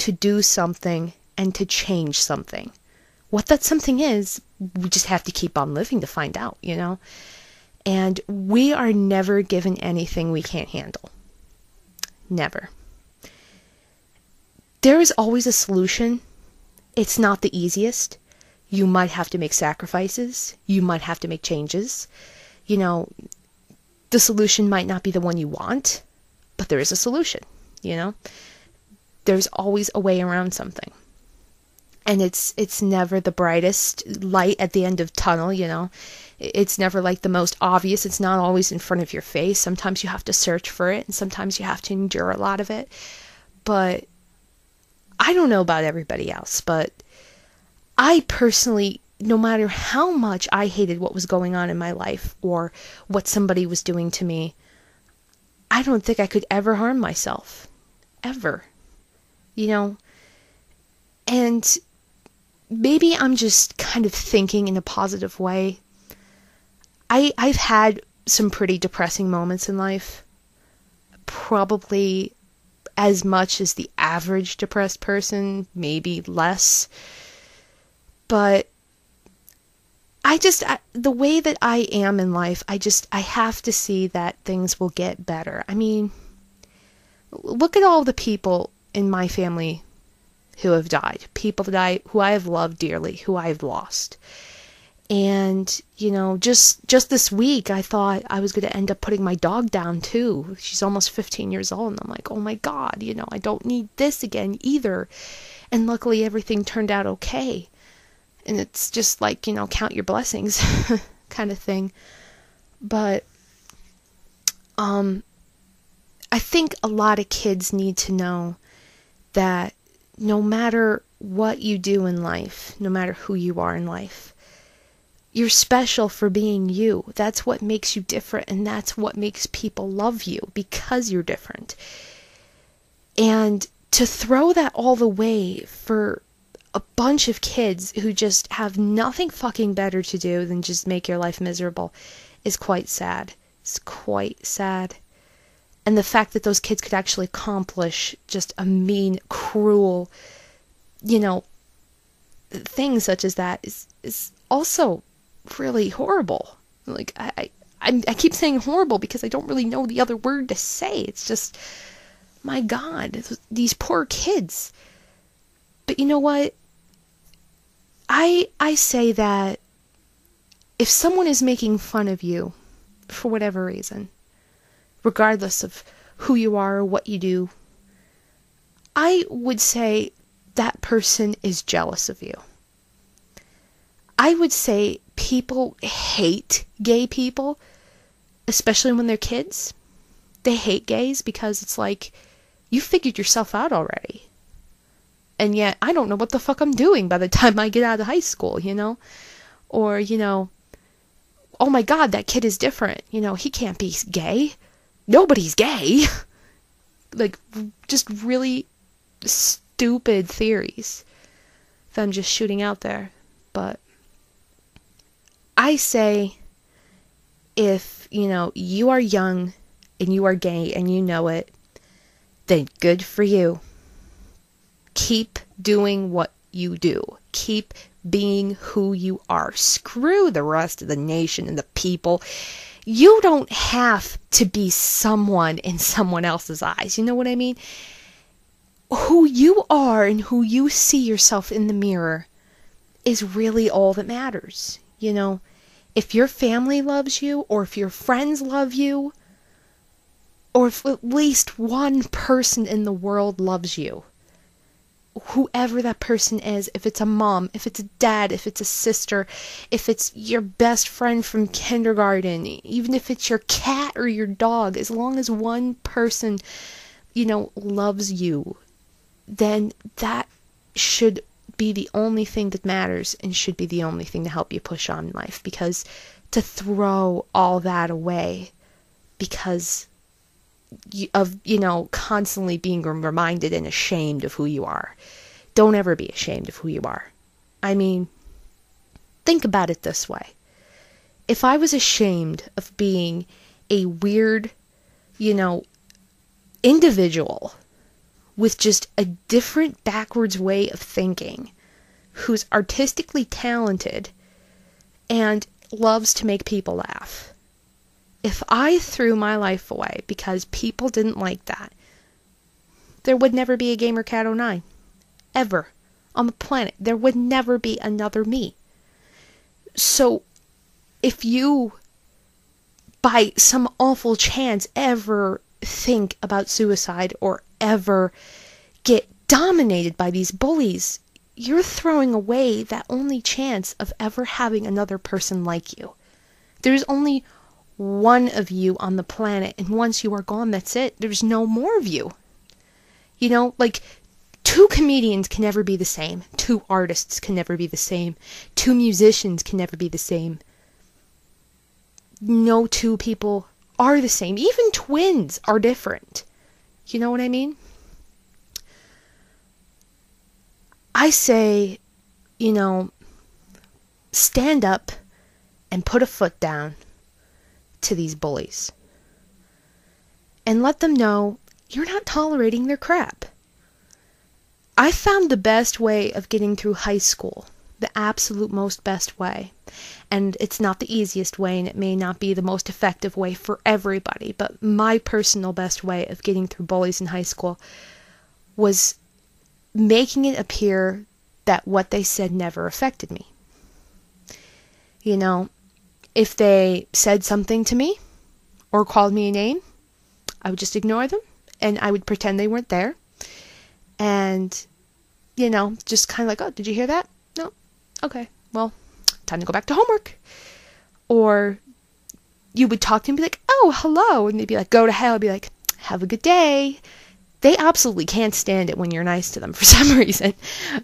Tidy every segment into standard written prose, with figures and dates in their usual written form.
to do something and to change something. What that something is, we just have to keep on living to find out, you know? And we are never given anything we can't handle. Never. There is always a solution. It's not the easiest. You might have to make sacrifices. You might have to make changes. You know, the solution might not be the one you want, but there is a solution, you know? There's always a way around something. And it's never the brightest light at the end of the tunnel, you know? It's never like the most obvious. It's not always in front of your face. Sometimes you have to search for it, and sometimes you have to endure a lot of it. But I don't know about everybody else, but I personally, no matter how much I hated what was going on in my life or what somebody was doing to me, I don't think I could ever harm myself. Ever. You know? And maybe I'm just kind of thinking in a positive way. I've had some pretty depressing moments in life. Probably as much as the average depressed person, maybe less. But the way that I am in life, I have to see that things will get better. I mean, look at all the people in my family who have died. People that who I have loved dearly, who I have lost. And, you know, just this week, I thought I was going to end up putting my dog down too. She's almost 15 years old, and I'm like, oh my God, you know, I don't need this again either. And luckily everything turned out okay. And it's just like, you know, count your blessings kind of thing. But I think a lot of kids need to know that no matter what you do in life, no matter who you are in life, you're special for being you. That's what makes you different, and that's what makes people love you, because you're different. And to throw that all away for a bunch of kids who just have nothing fucking better to do than just make your life miserable is quite sad. It's quite sad. And the fact that those kids could actually accomplish just a mean, cruel, you know, things such as that is also really horrible. Like, I keep saying horrible because I don't really know the other word to say. It's just, my God, these poor kids. But you know what? I say that if someone is making fun of you for whatever reason, regardless of who you are or what you do, I would say that person is jealous of you. I would say people hate gay people, especially when they're kids. They hate gays because it's like, you figured yourself out already. And yet, I don't know what the fuck I'm doing by the time I get out of high school, you know? Or, you know, oh my God, that kid is different. You know, he can't be gay. Nobody's gay. Like, just really stupid theories that I'm just shooting out there. But I say, if, you know, you are young and you are gay and you know it, then good for you. Keep doing what you do. Keep being who you are. Screw the rest of the nation and the people. You don't have to be someone in someone else's eyes. You know what I mean? Who you are and who you see yourself in the mirror is really all that matters. You know, if your family loves you, or if your friends love you, or if at least one person in the world loves you, whoever that person is, if it's a mom, if it's a dad, if it's a sister, if it's your best friend from kindergarten, even if it's your cat or your dog, as long as one person, you know, loves you, then that should be the only thing that matters and should be the only thing to help you push on in life. Because to throw all that away because of, you know, constantly being reminded and ashamed of who you are. Don't ever be ashamed of who you are. I mean, think about it this way. If I was ashamed of being a weird, you know, individual, with just a different backwards way of thinking, who's artistically talented and loves to make people laugh. If I threw my life away because people didn't like that, there would never be a Gamercat09. Ever. On the planet. There would never be another me. So, if you, by some awful chance, ever think about suicide or ever get dominated by these bullies, you're throwing away that only chance of ever having another person like you. There's only one of you on the planet, and once you are gone, that's it. There's no more of you. You know, like, 2 comedians can never be the same. 2 artists can never be the same. 2 musicians can never be the same. No 2 people are the same. Even twins are different. You know what I mean? I say, you know, stand up and put a foot down to these bullies. And let them know you're not tolerating their crap. I found the best way of getting through high school, the absolute most best way. And it's not the easiest way, and it may not be the most effective way for everybody, but my personal best way of getting through bullies in high school was making it appear that what they said never affected me. You know, if they said something to me or called me a name, I would just ignore them and I would pretend they weren't there. And, you know, just kind of like, oh, did you hear that? No. Okay, well, time to go back to homework. Or you would talk to them and be like, oh, hello. And they'd be like, go to hell. I'd be like, have a good day. They absolutely can't stand it when you're nice to them for some reason.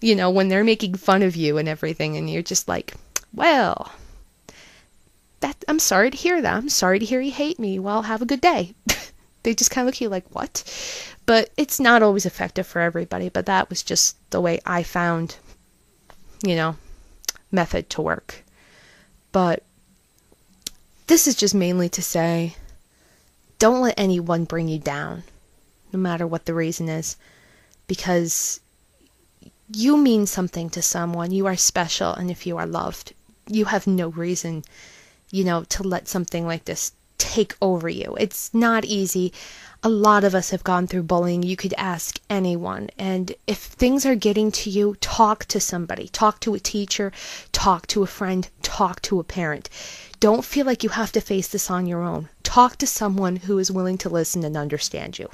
You know, when they're making fun of you and everything, and you're just like, well, I'm sorry to hear that. I'm sorry to hear you hate me. Well, have a good day. They just kind of look at you like, what? But it's not always effective for everybody, but that was just the way I found, you know, method to work. But this is just mainly to say, don't let anyone bring you down, no matter what the reason is, because you mean something to someone. You are special, and if you are loved, you have no reason, you know, to let something like this take over you. It's not easy. A lot of us have gone through bullying. You could ask anyone. And if things are getting to you, talk to somebody. Talk to a teacher. Talk to a friend. Talk to a parent. Don't feel like you have to face this on your own. Talk to someone who is willing to listen and understand you.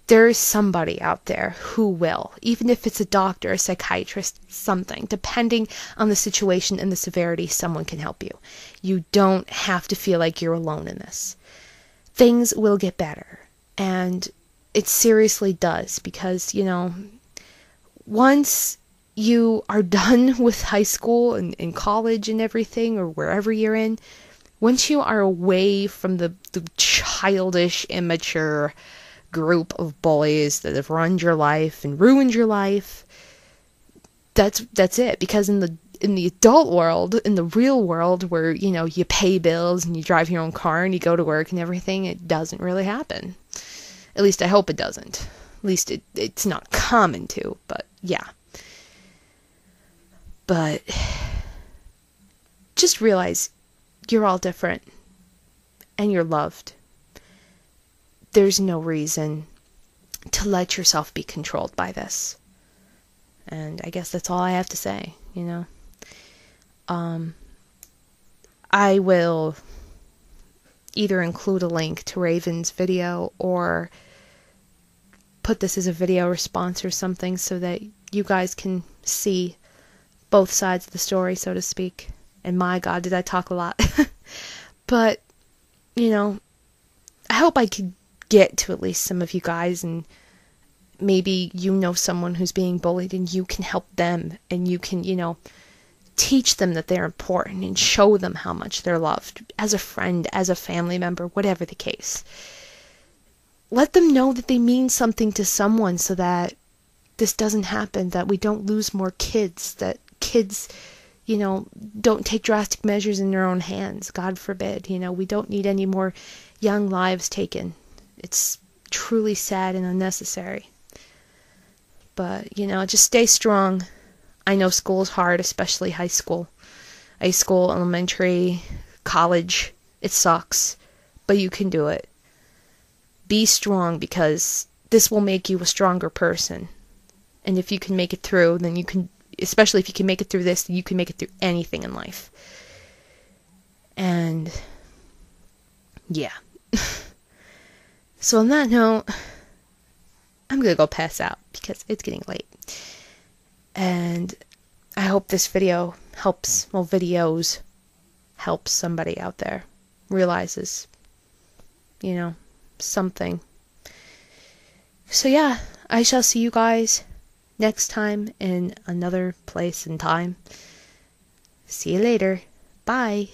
There is somebody out there who will, even if it's a doctor, a psychiatrist, something, depending on the situation and the severity, someone can help you. You don't have to feel like you're alone in this. Things will get better, and it seriously does, because, you know, once you are done with high school and college and everything, or wherever you're in, once you are away from the childish, immature group of bullies that have ruined your life and ruined your life, that's it. Because in the adult world, in the real world, where, you know, you pay bills and you drive your own car and you go to work and everything, it doesn't really happen. At least I hope it doesn't. At least it's not common to, but yeah. But just realize you're all different and you're loved. There's no reason to let yourself be controlled by this. And I guess that's all I have to say, you know. I will either include a link to Raven's video or put this as a video response or something so that you guys can see both sides of the story, so to speak. And my God, did I talk a lot. But, you know, I hope I could get to at least some of you guys, and maybe you know someone who's being bullied and you can help them, and you can, you know, teach them that they're important and show them how much they're loved as a friend, as a family member, whatever the case. Let them know that they mean something to someone so that this doesn't happen, that we don't lose more kids, that kids, you know, don't take drastic measures in their own hands. God forbid, you know, we don't need any more young lives taken. It's truly sad and unnecessary. But, you know, just stay strong. I know school's hard, especially high school. High school, elementary, college. It sucks. But you can do it. Be strong, because this will make you a stronger person. And if you can make it through, then you can, especially if you can make it through this, you can make it through anything in life. And, yeah. So on that note, I'm gonna go pass out because it's getting late. And I hope this video helps, well, videos help somebody out there realizes, you know, something. So yeah, I shall see you guys next time in another place and time. See you later. Bye.